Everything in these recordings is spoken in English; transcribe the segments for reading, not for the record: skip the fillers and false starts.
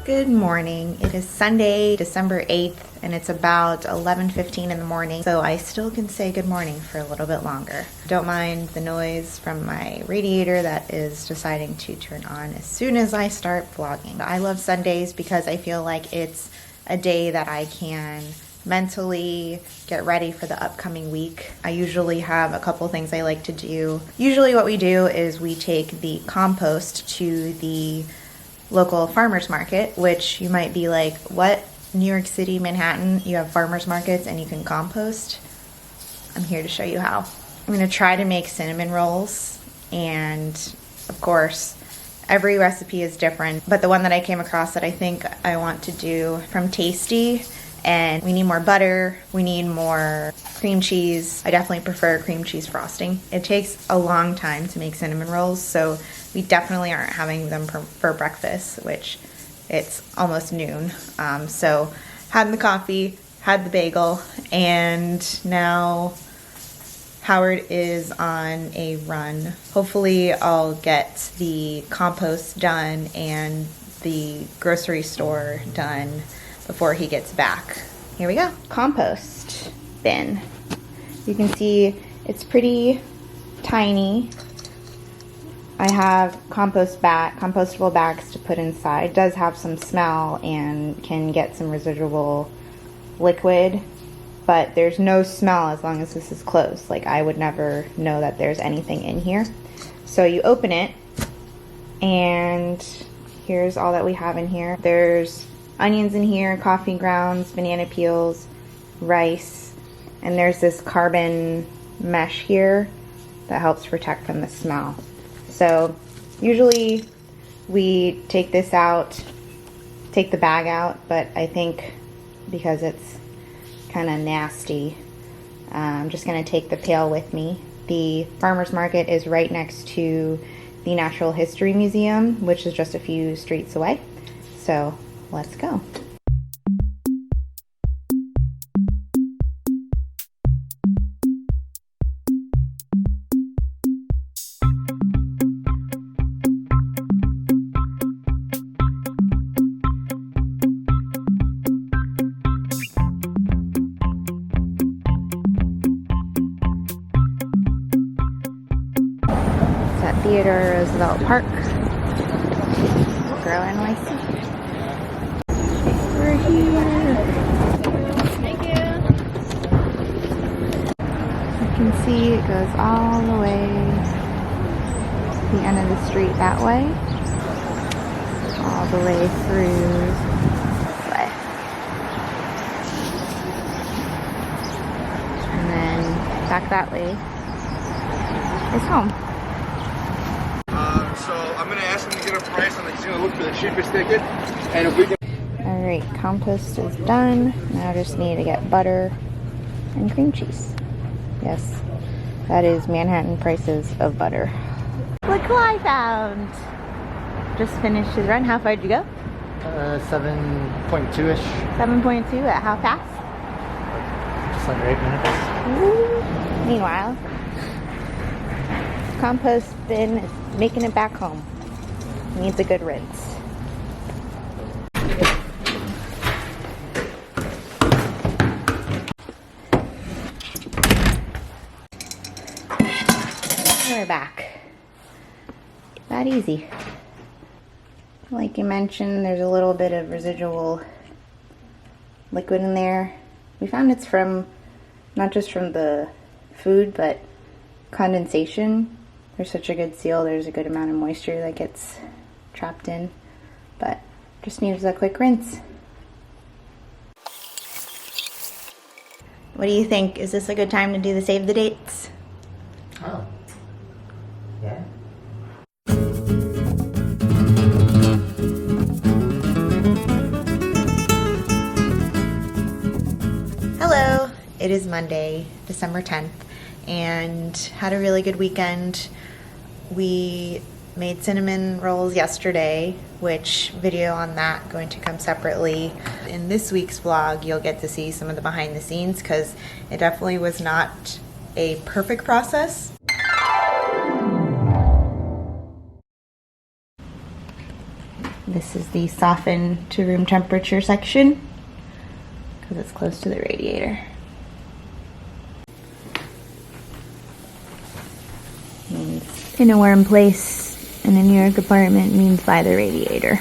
Good morning. It is Sunday, December 8th, and it's about 11:15 in the morning, so I still can say good morning for a little bit longer. Don't mind the noise from my radiator that is deciding to turn on as soon as I start vlogging. I love Sundays because I feel like it's a day that I can mentally get ready for the upcoming week. I usually have a couple things I like to do. Usually what we do is we take the compost to the local farmers market, which you might be like, what? New York City, Manhattan, you have farmers markets and you can compost? I'm here to show you how. I'm gonna try to make cinnamon rolls, and of course, every recipe is different, but the one that I came across that I think I want to do from Tasty, and we need more butter, we need more cream cheese. I definitely prefer cream cheese frosting. It takes a long time to make cinnamon rolls, so we definitely aren't having them for breakfast, which it's almost noon. So had the coffee, had the bagel, and now Howard is on a run. Hopefully I'll get the compost done and the grocery store done before he gets back. Here we go. Compost bin. You can see it's pretty tiny. I have compostable bags to put inside. It does have some smell and can get some residual liquid, but there's no smell as long as this is closed. Like, I would never know that there's anything in here. So you open it, and here's all that we have in here. There's onions in here, coffee grounds, banana peels, rice, and there's this carbon mesh here that helps protect from the smell. So usually we take this out, take the bag out, but I think because it's kind of nasty, I'm just gonna take the pail with me. The farmer's market is right next to the Natural History Museum, which is just a few streets away. So let's go. It's at Theodore Roosevelt Park. Girl NYC. We're here. Thank you. You can see it goes all the way to the end of the street that way. All the way through this way. And then back that way is home. So I'm going to ask him to get a price on he's going to look for the cheapest ticket. And if we can... Alright, compost is done. Now I just need to get butter and cream cheese. Yes, that is Manhattan prices of butter. Look who I found! Just finished his run. How far did you go? 7.2-ish. 7.2 at how fast? Just under 8 minutes. Woo. Meanwhile, compost bin is making it back home. Needs a good rinse. We're back. That easy. Like you mentioned, there's a little bit of residual liquid in there. We found it's from, not just from the food, but condensation. There's such a good seal, there's a good amount of moisture that gets trapped in, but just needs a quick rinse. What do you think? Is this a good time to do the save the dates? Oh. Yeah. Hello, it is Monday, December 10th, and had a really good weekend. We made cinnamon rolls yesterday, which video on that going to come separately. In this week's vlog, you'll get to see some of the behind the scenes because it definitely was not a perfect process. This is the soften to room temperature section because it's close to the radiator. Means in a warm place in a New York apartment means by the radiator.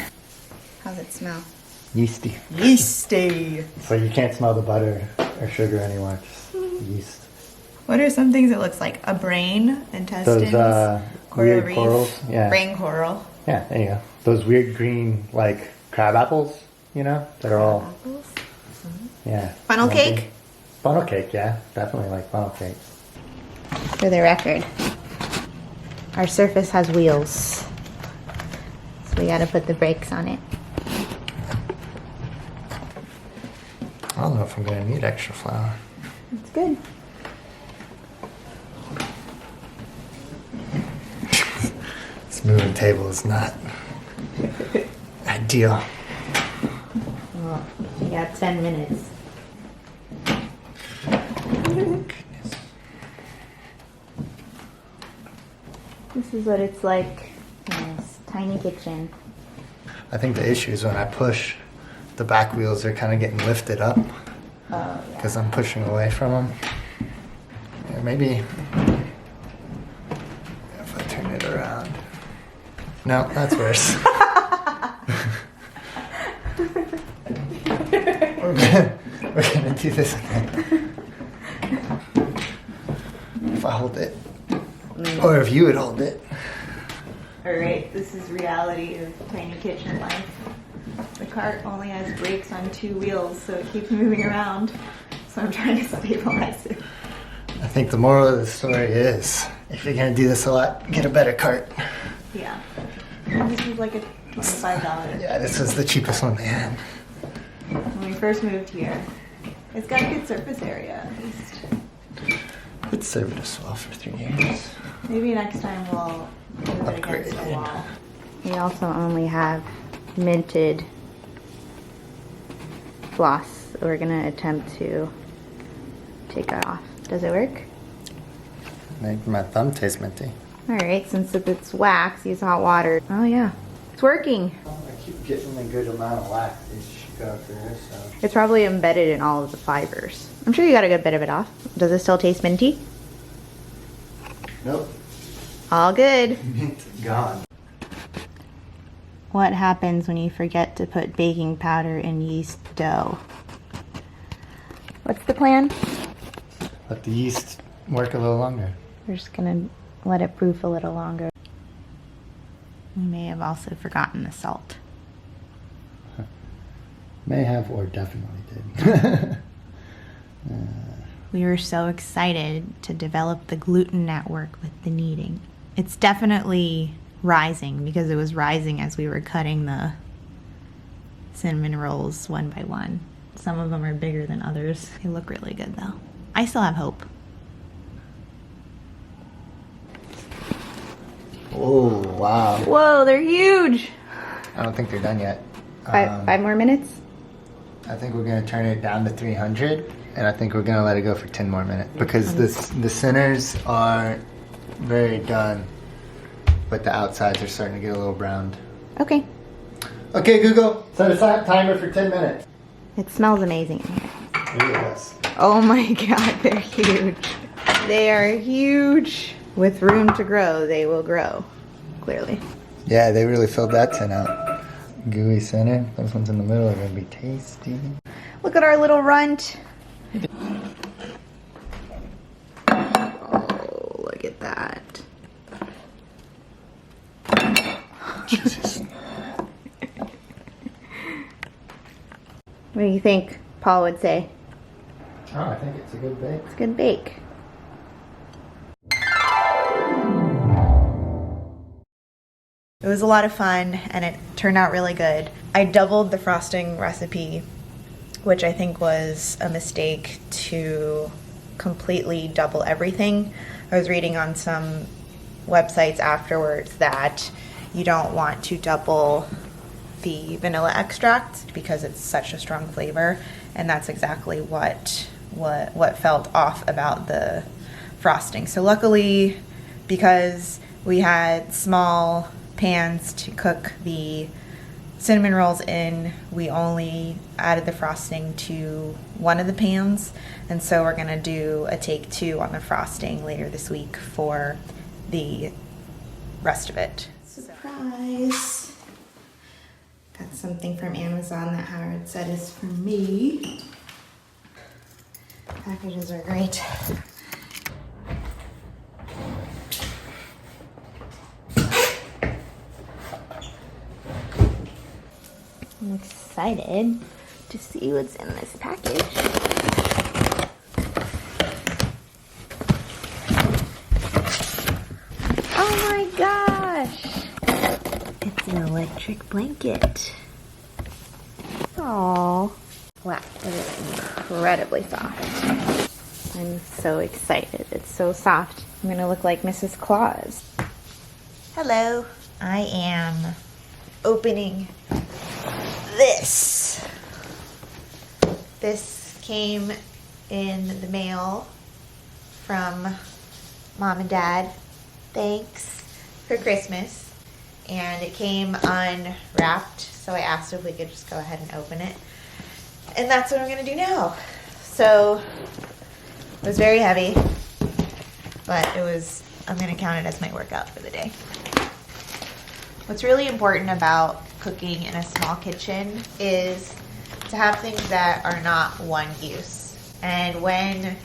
How's it smell? Yeasty. Yeasty! So you can't smell the butter or sugar anymore, just yeast. What are some things it looks like? A brain, intestines, Those coral weird reef, corals. Yeah. brain coral. Yeah, there you go. Those weird green, like, crab apples, you know? That are all... Apples. Yeah. Funnel lumpy. cake? Funnel cake, yeah. Definitely like funnel cake. For the record, our surface has wheels, so we gotta put the brakes on it. I don't know if I'm going to need extra flour. It's good. This moving table is not ideal. Well, you got 10 minutes. This is what it's like in this tiny kitchen. I think the issue is when I push, the back wheels are kind of getting lifted up Oh, yeah. because I'm pushing away from them. Yeah, maybe if I turn it around. No, that's worse. we're gonna do this again. If I hold it, or if you would hold it. Alright, this is reality of tiny kitchen life. The cart only has brakes on 2 wheels, so it keeps moving around. So I'm trying to stabilize it. I think the moral of the story is, if you're gonna do this a lot, get a better cart. Yeah. This was like a $25. Yeah, this was the cheapest one they had. When we first moved here. It's got a good surface area, at least. It served us well for 3 years. Maybe next time we'll move it against the Upgrade. wall. We also only have minted floss. We're gonna attempt to take that off. Does it work? Make my thumb taste minty. Alright, since it's wax, use hot water. Oh yeah, it's working. I keep getting a good amount of wax. These should go through, so. It's probably embedded in all of the fibers. I'm sure you got a good bit of it off. Does it still taste minty? Nope. All good. Mint gone. What happens when you forget to put baking powder in yeast dough? What's the plan? Let the yeast work a little longer. We're just gonna let it proof a little longer. We may have also forgotten the salt. May have or definitely did. We were so excited to develop the gluten network with the kneading. It's definitely rising because it was rising as we were cutting the cinnamon rolls one by one. Some of them are bigger than others. They look really good though. I still have hope. Oh, wow. Whoa, they're huge! I don't think they're done yet. Five more minutes? I think we're gonna turn it down to 300, and I think we're gonna let it go for 10 more minutes because the centers are very done, but the outsides are starting to get a little browned. Okay. Okay, Google, set a timer for 10 minutes. It smells amazing in here. It really does. Oh my god, they're huge. They are huge. With room to grow, they will grow. Clearly. Yeah, they really filled that tin out. Gooey center. Those ones in the middle are gonna be tasty. Look at our little runt. Oh, look at that. Jesus. What do you think Paul would say? Oh, I think it's a good bake. It's a good bake. It was a lot of fun and it turned out really good. I doubled the frosting recipe, which I think was a mistake to completely double everything. I was reading on some websites afterwards that you don't want to double the vanilla extract because it's such a strong flavor, and that's exactly what felt off about the frosting. So luckily, because we had small pans to cook the cinnamon rolls in, we only added the frosting to one of the pans, and so we're gonna do a take 2 on the frosting later this week for the rest of it. Surprise! Got something from Amazon that Howard said is for me. Packages are great. I'm excited to see what's in this package. Oh my gosh! It's an electric blanket. Aww. Wow, it is incredibly soft. I'm so excited. It's so soft. I'm gonna look like Mrs. Claus. Hello. I am opening this. This came in the mail from Mom and Dad. Thanks for Christmas. And it came unwrapped, so I asked if we could just go ahead and open it. And that's what I'm gonna do now. So it was very heavy, but I'm gonna count it as my workout for the day. What's really important about cooking in a small kitchen is to have things that are not one use. And when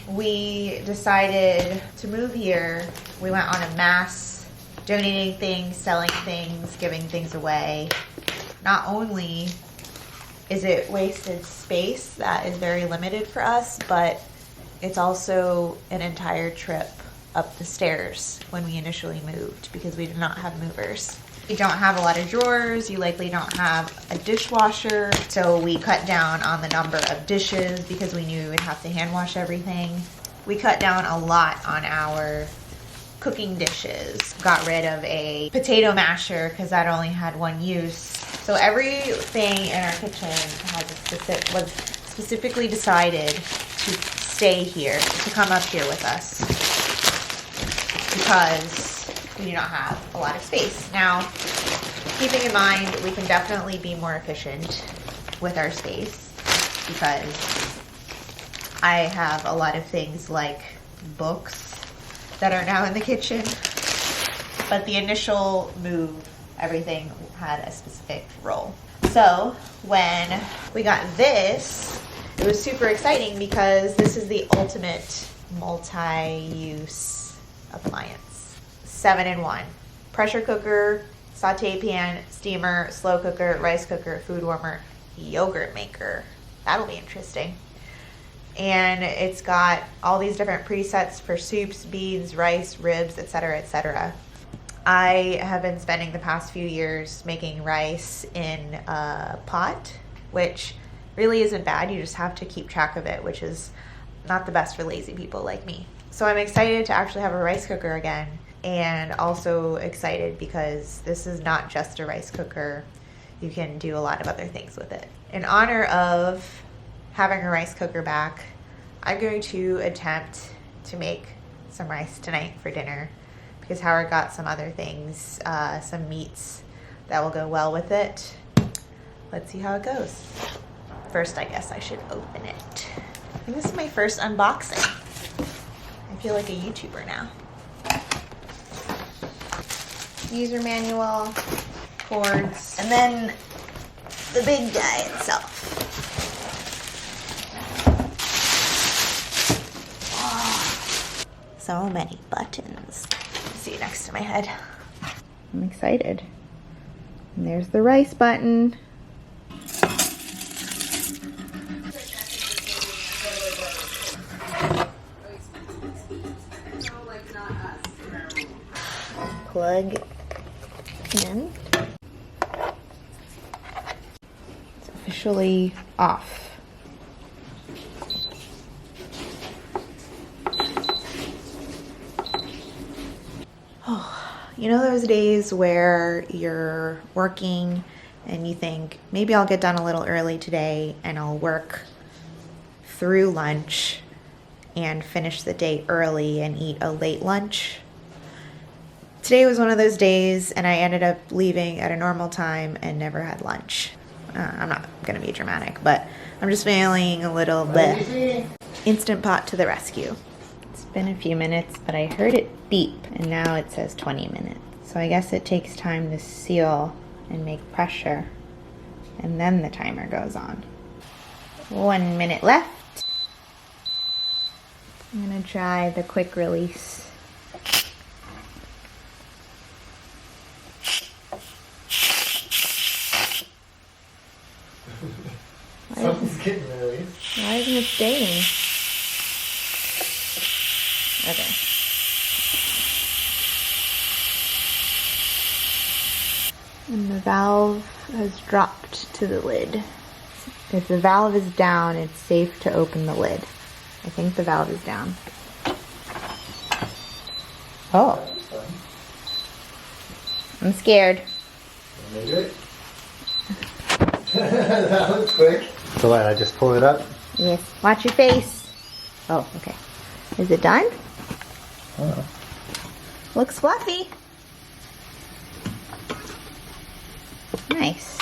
we decided to move here, we went on a mass donating things, selling things, giving things away. Not only is it wasted space that is very limited for us, but it's also an entire trip up the stairs when we initially moved because we did not have movers. You don't have a lot of drawers, you likely don't have a dishwasher, so we cut down on the number of dishes because we knew we would have to hand wash everything. We cut down a lot on our cooking dishes, got rid of a potato masher because that only had one use. So everything in our kitchen was specifically decided to stay here, to come up here with us because we do not have a lot of space. Now, keeping in mind, we can definitely be more efficient with our space because I have a lot of things like books that are now in the kitchen. But the initial move, everything had a specific role. So when we got this, it was super exciting because this is the ultimate multi-use appliance. 7-in-1. Pressure cooker, saute pan, steamer, slow cooker, rice cooker, food warmer, yogurt maker. That'll be interesting. And it's got all these different presets for soups, beans, rice, ribs, etc., etc. I have been spending the past few years making rice in a pot, which really isn't bad. You just have to keep track of it, which is not the best for lazy people like me. So I'm excited to actually have a rice cooker again. And also excited because this is not just a rice cooker. You can do a lot of other things with it. In honor of having a rice cooker back, I'm going to attempt to make some rice tonight for dinner because Howard got some other things, some meats that will go well with it. Let's see how it goes. First, I guess I should open it. I think this is my first unboxing. I feel like a YouTuber now. User manual, cords, and then the big guy itself. Oh, so many buttons. See next to my head. I'm excited. And there's the rice button. Plug in. It's officially off. Oh, you know those days where you're working and you think, maybe I'll get done a little early today and I'll work through lunch and finish the day early and eat a late lunch? Today was one of those days and I ended up leaving at a normal time and never had lunch. I'm not gonna be dramatic, but I'm just feeling a little bleh. Instant Pot to the rescue. It's been a few minutes, but I heard it beep and now it says 20 minutes. So I guess it takes time to seal and make pressure and then the timer goes on. 1 minute left. I'm gonna try the quick release. Something's getting released. Why isn't it staying? Okay. And the valve has dropped to the lid. If the valve is down, it's safe to open the lid. I think the valve is down. Oh. I'm scared. Make it. That was quick. So what, I just pull it up? Yes. Watch your face. Oh, okay. Is it done? Oh. Looks fluffy. Nice.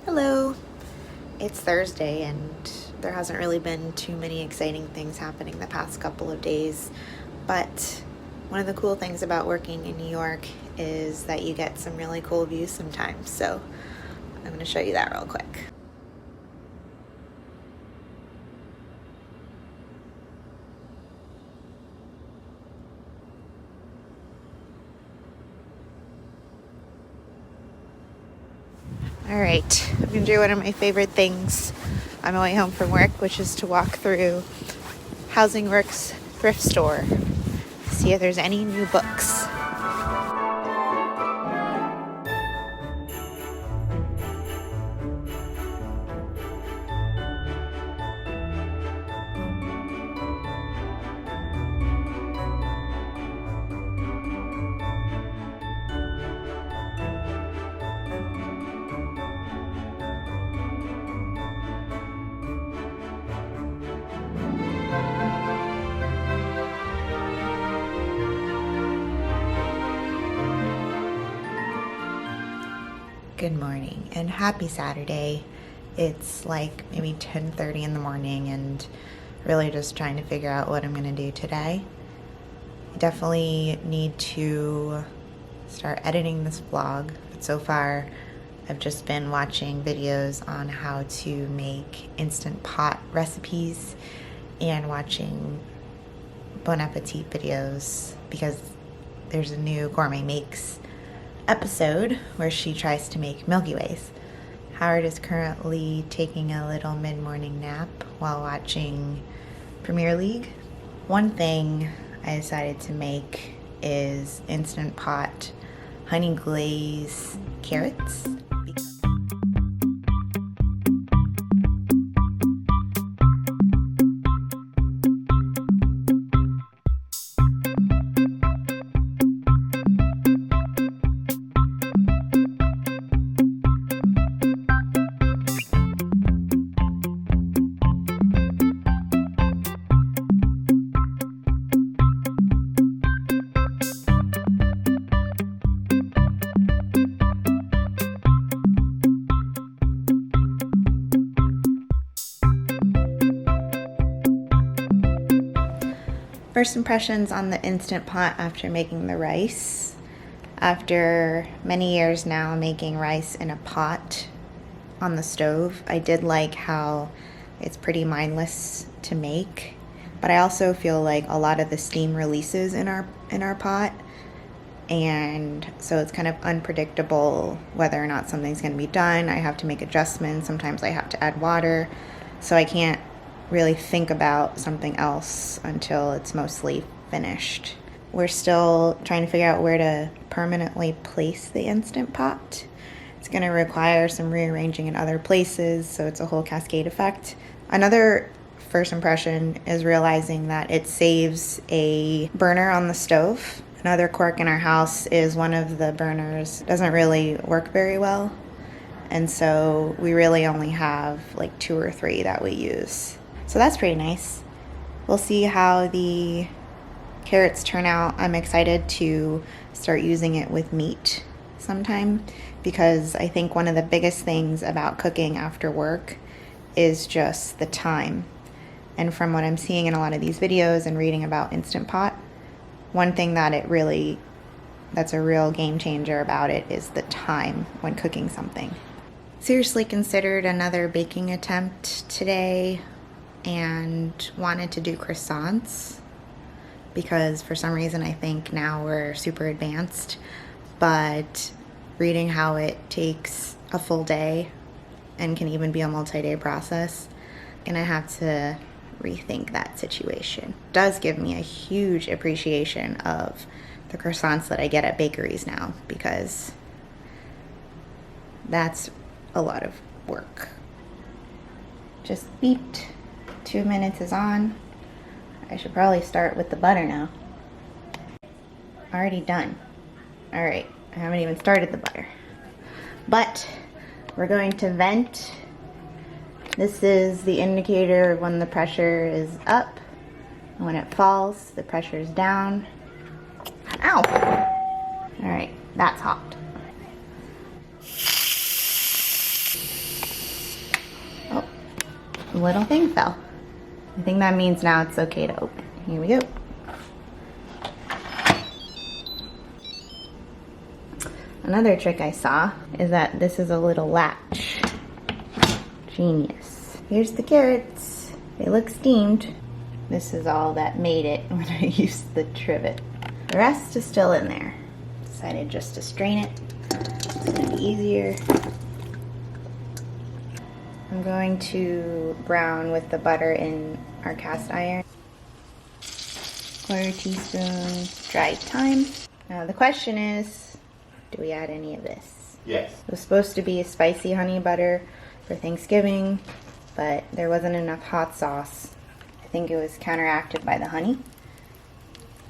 Hello. It's Thursday and there hasn't really been too many exciting things happening the past couple of days, but one of the cool things about working in New York is that you get some really cool views sometimes, so I'm going to show you that real quick. Alright, I'm going to do one of my favorite things on my way home from work, which is to walk through Housing Works thrift store, see if there's any new books. Good morning and happy Saturday. It's like maybe 10:30 in the morning and really just trying to figure out what I'm gonna do today. I definitely need to start editing this vlog, but so far I've just been watching videos on how to make Instant Pot recipes and watching Bon Appetit videos because there's a new Gourmet Makes episode where she tries to make Milky Ways. Howard is currently taking a little mid-morning nap while watching Premier League. One thing I decided to make is Instant Pot honey glaze carrots. First impressions on the Instant Pot after making the rice. After many years now making rice in a pot on the stove, I did like how it's pretty mindless to make, but I also feel like a lot of the steam releases in our pot, and so it's kind of unpredictable whether or not something's going to be done. I have to make adjustments. Sometimes I have to add water, so I can't really think about something else until it's mostly finished. We're still trying to figure out where to permanently place the Instant Pot. It's going to require some rearranging in other places, so it's a whole cascade effect. Another first impression is realizing that it saves a burner on the stove. Another quirk in our house is one of the burners doesn't really work very well, And so we really only have like 2 or 3 that we use. So that's pretty nice. We'll see how the carrots turn out. I'm excited to start using it with meat sometime, because I think one of the biggest things about cooking after work is just the time. And from what I'm seeing in a lot of these videos and reading about Instant Pot, one thing that that's a real game changer about it is the time when cooking something. Seriously considered another baking attempt today and wanted to do croissants, because for some reason I think now we're super advanced, but reading how it takes a full day and can even be a multi-day process, and I have to rethink that situation. It does give me a huge appreciation of the croissants that I get at bakeries now, because that's a lot of work. Just beeped. 2 minutes is on. I should probably start with the butter now. Already done. All right, I haven't even started the butter. But we're going to vent. This is the indicator when the pressure is up. And when it falls, the pressure is down. Ow! All right, that's hot. Oh, the little thing fell. I think that means now it's okay to open. Here we go. Another trick I saw is that this is a little latch. Genius. Here's the carrots. They look steamed. This is all that made it when I used the trivet. The rest is still in there. Decided just to strain it. It's gonna be easier. I'm going to brown with the butter in our cast iron. 1/4 teaspoon dried thyme. Now the question is, do we add any of this? Yes. It was supposed to be a spicy honey butter for Thanksgiving, but there wasn't enough hot sauce. I think it was counteracted by the honey.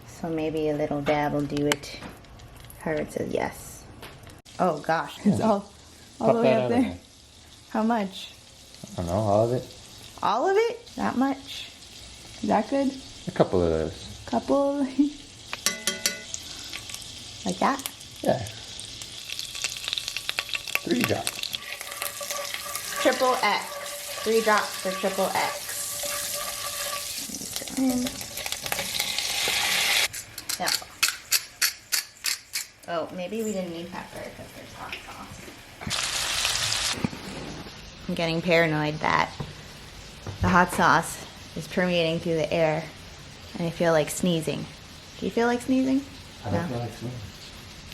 So maybe a little dab will do it. Howard says yes. Oh gosh, it's all the way up there. How much? I don't know, all of it. All of it? That much? Is that good? A couple of those. Couple? Like that? Yeah. 3 drops. Triple X. 3 drops for triple X. Yeah. Oh, maybe we didn't need pepper because there's hot sauce. I'm getting paranoid that the hot sauce is permeating through the air and I feel like sneezing. Do you feel like sneezing? I don't feel like sneezing.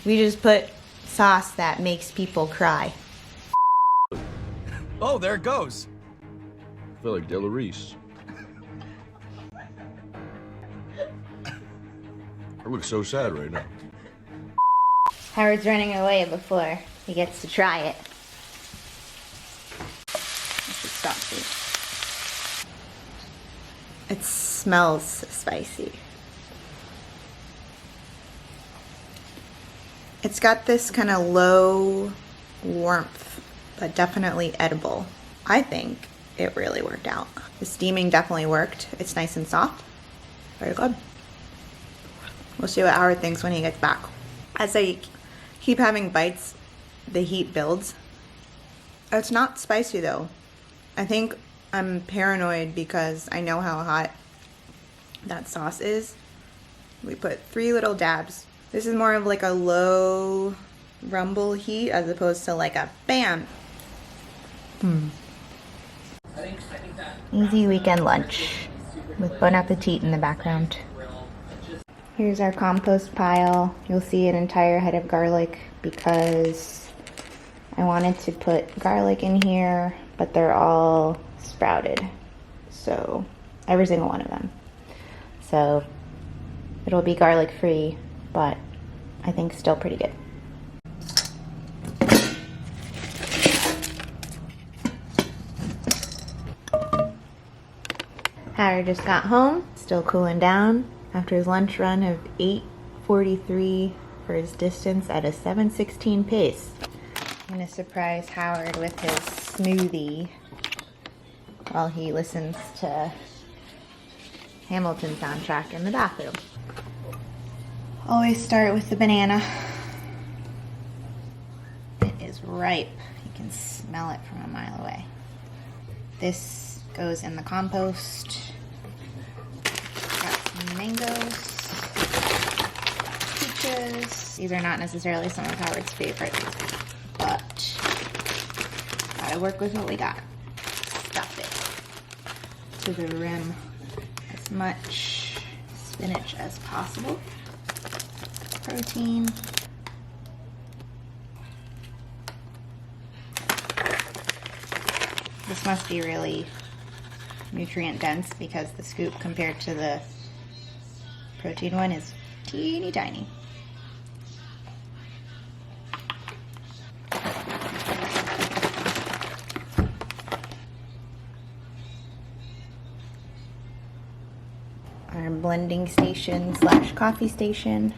We just put sauce that makes people cry. Oh, there it goes. I feel like Della Reese. I look so sad right now. Howard's running away before he gets to try it. I should stop this. It smells spicy. It's got this kind of low warmth, but definitely edible. I think it really worked out. The steaming definitely worked. It's nice and soft. Very good. We'll see what Howard thinks when he gets back. As I keep having bites, the heat builds. It's not spicy though. I think I'm paranoid because I know how hot that sauce is. We put 3 little dabs. This is more of like a low rumble heat as opposed to like a bam. Easy weekend lunch with Bon Appetit in the background. Here's our compost pile. You'll see an entire head of garlic because I wanted to put garlic in here, but they're all sprouted. So, every single one of them. So, it'll be garlic free, but I think still pretty good. Howard just got home, still cooling down after his lunch run of 8:43 for his distance at a 7:16 pace. I'm gonna surprise Howard with his smoothie while he listens to Hamilton soundtrack in the bathroom. Always start with the banana. It is ripe. You can smell it from a mile away. This goes in the compost. Got some mangoes, peaches. These are not necessarily some of Howard's favorites, but gotta work with what we got. Stuff it to the rim. As much spinach as possible. Protein. This must be really nutrient dense because the scoop compared to the protein one is teeny tiny. Our blending station / coffee station.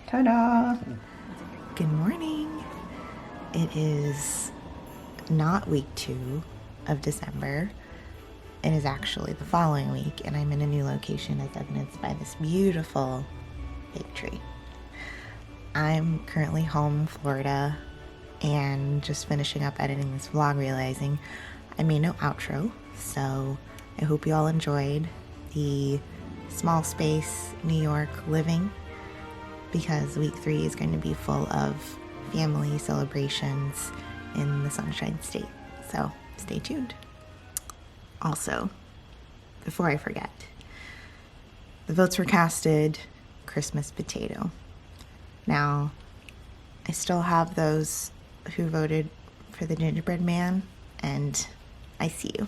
Ta-da! Good morning. It is not week 2 of December. It is actually the following week, and I'm in a new location as evidenced by this beautiful fig tree. I'm currently home in Florida and just finishing up editing this vlog, realizing I made no outro, so I hope you all enjoyed the small space New York living, because week 3 is going to be full of family celebrations in the Sunshine State. So stay tuned. Also, before I forget, the votes were casted Christmas potato. Now, I still have those who voted for the gingerbread man, and I see you.